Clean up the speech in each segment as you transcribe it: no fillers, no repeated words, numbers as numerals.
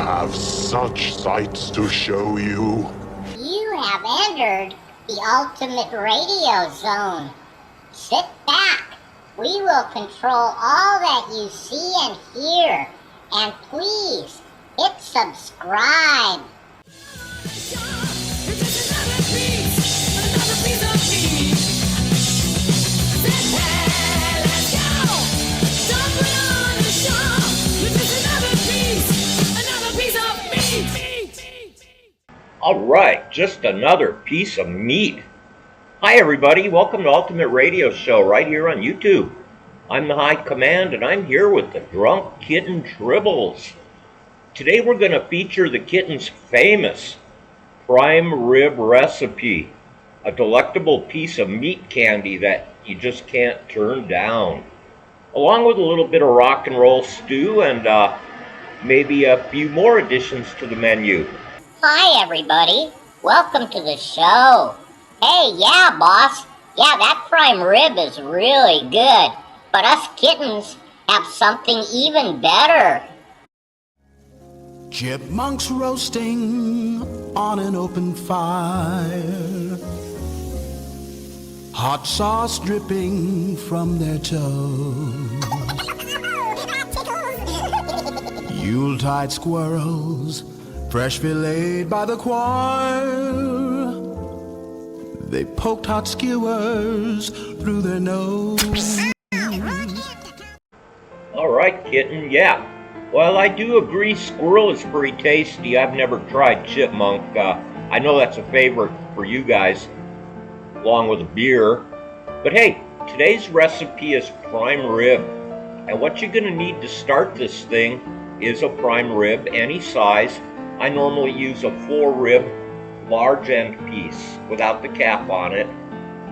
have such sights to show you. You have entered the ultimate radio zone. Sit back. We will control all that you see and hear. And please, hit subscribe. Alright, just another piece of meat. Hi everybody, welcome to Ultimate Radio Show right here on YouTube. I'm the High Command and I'm here with the drunk kitten Tribbles. Today we're going to feature the kitten's famous prime rib recipe. A delectable piece of meat candy that you just can't turn down. Along with a little bit of rock and roll stew and maybe a few more additions to the menu. Hi everybody, welcome to the show. Hey, yeah boss, yeah that prime rib is really good, but us kittens have something even better. Chipmunks roasting on an open fire, hot sauce dripping from their toes. Yuletide squirrels fresh filleted by the choir, they poked hot skewers through their nose. Alright kitten, yeah. Well, I do agree squirrel is pretty tasty. I've never tried chipmunk. I know that's a favorite for you guys, along with a beer. But hey, today's recipe is prime rib. And what you're going to need to start this thing is a prime rib, any size. I normally use a 4-rib large end piece without the cap on it.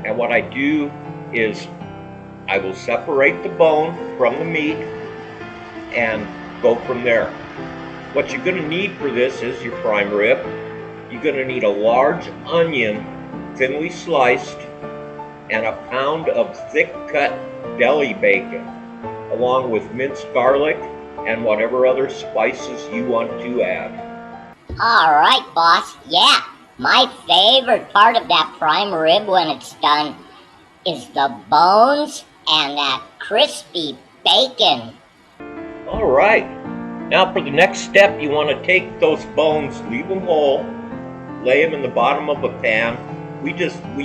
And what I do is I will separate the bone from the meat and go from there. What you're going to need for this is your prime rib. You're going to need a large onion, thinly sliced, and a pound of thick cut deli bacon, along with minced garlic and whatever other spices you want to add. Alright boss, yeah, my favorite part of that prime rib when it's done is the bones and that crispy bacon. Alright, now for the next step you want to take those bones, leave them whole, lay them in the bottom of a pan. We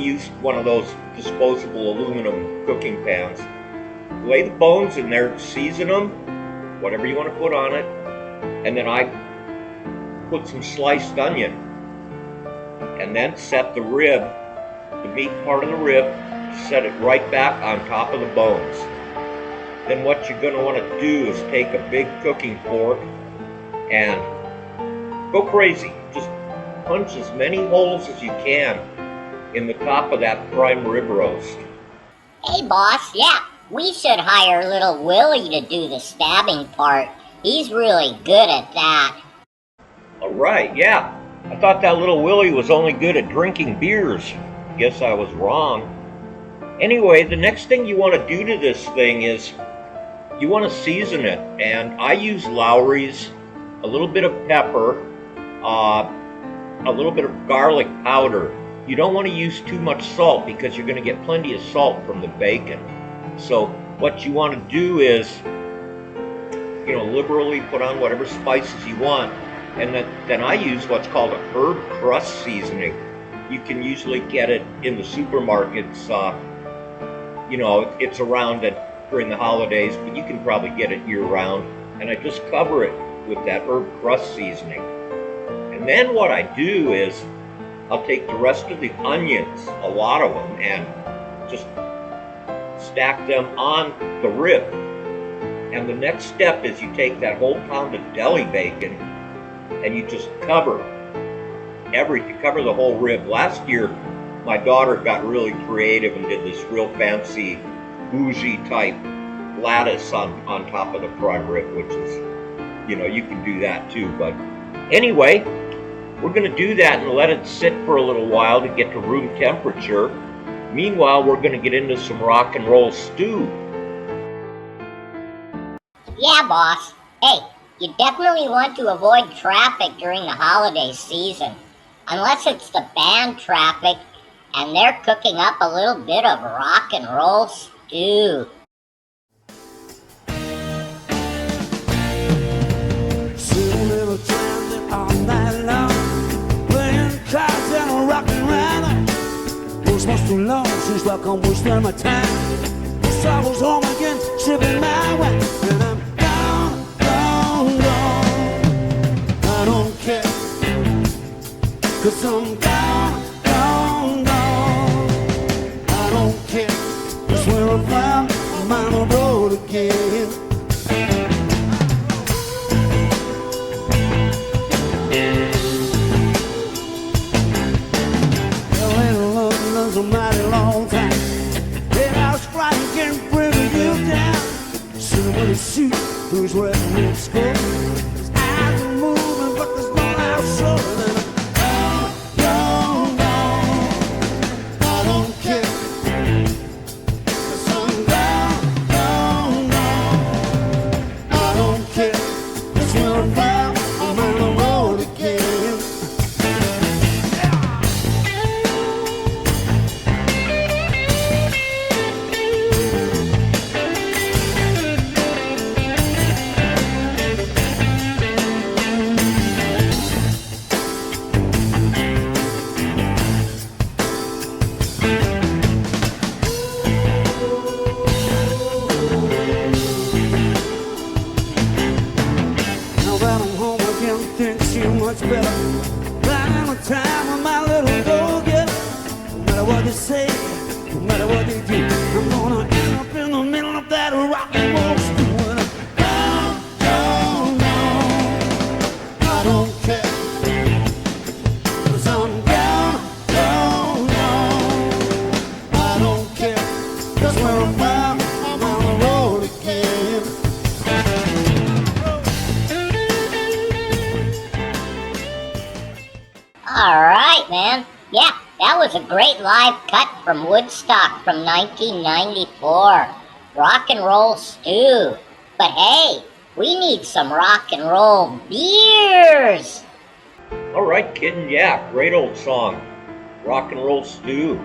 used one of those disposable aluminum cooking pans. Lay the bones in there, season them, whatever you want to put on it, and then I put some sliced onion, and then set the rib, the meat part of the rib, set it right back on top of the bones. Then what you're going to want to do is take a big cooking fork and go crazy. Just punch as many holes as you can in the top of that prime rib roast. Hey boss, yeah, we should hire little Willie to do the stabbing part. He's really good at that. Alright, yeah. I thought that little Willie was only good at drinking beers. Guess I was wrong. Anyway, the next thing you want to do to this thing is you want to season it. And I use Lowry's, a little bit of pepper, a little bit of garlic powder. You don't want to use too much salt because you're going to get plenty of salt from the bacon. So what you want to do is, liberally put on whatever spices you want. And then I use what's called a herb crust seasoning. You can usually get it in the supermarkets. It's around during the holidays, but you can probably get it year-round. And I just cover it with that herb crust seasoning. And then what I do is I'll take the rest of the onions, a lot of them, and just stack them on the rib. And the next step is you take that whole pound of deli bacon and you just cover the whole rib. Last year, my daughter got really creative and did this real fancy bougie type lattice on top of the prime rib, which is, you can do that too. But anyway, we're going to do that and let it sit for a little while to get to room temperature. Meanwhile, we're going to get into some rock and roll stew. Yeah, boss. Hey, You definitely want to avoid traffic during the holiday season, unless it's the band traffic and they're cooking up a little bit of rock and roll stew. Sitting in a transit all night long, playing cards and a rockin' around. This was too long since like I'm wasting my time. So I was home again, sipping my wine, and I'm gone, gone, gone. I don't care, 'cause I'm gone, gone, gone. I don't care, 'cause where I'm from, I'm on the road again. A mighty long time. And I was flying, can't bring you down. Sitting with a suit, who's wearing red skirt. His eyes are moving, but there's no loud soul. And I'm gone, gone. I don't care, 'cause I'm gone, gone, gone. I don't care, 'cause when I'm found, I'm on the road again. Much better. Right on time with my little go-getter. No matter what they say, no matter what they do, I'm gonna end up in the middle of that rock and roll stew. And I'm gone, gone, gone. I don't care, 'cause I'm gone, gone, gone. I don't care, 'cause where I'm from, I'm on the road again. All right, man. Yeah, that was a great live cut from Woodstock from 1994. Rock and roll stew. But hey, we need some rock and roll beers. All right, Kitten, yeah, great old song. Rock and roll stew.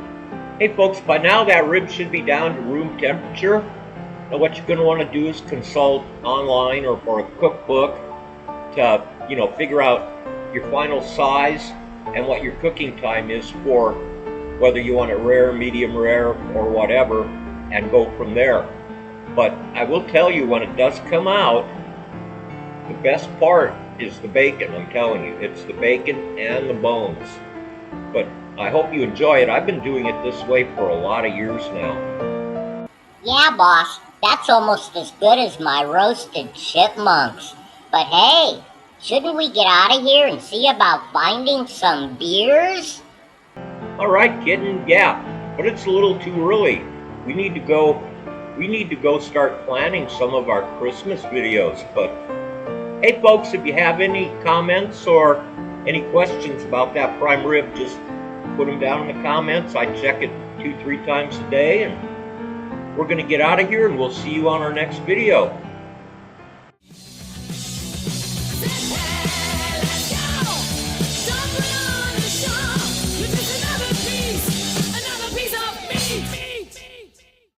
Hey folks, by now that rib should be down to room temperature. Now what you're gonna wanna do is consult online or for a cookbook to, figure out your final size and what your cooking time is for whether you want it rare, medium rare, or whatever, and go from there. But I will tell you, when it does come out, the best part is the bacon. I'm telling you, it's the bacon and the bones. But I hope you enjoy it. I've been doing it this way for a lot of years now. Yeah, boss, that's almost as good as my roasted chipmunks. But hey, shouldn't we get out of here and see about finding some beers? All right, Kitten, yeah, but it's a little too early. We need to go start planning some of our Christmas videos. But hey folks, if you have any comments or any questions about that prime rib, just put them down in the comments. I check it 2-3 times a day, and we're gonna get out of here, and we'll see you on our next video.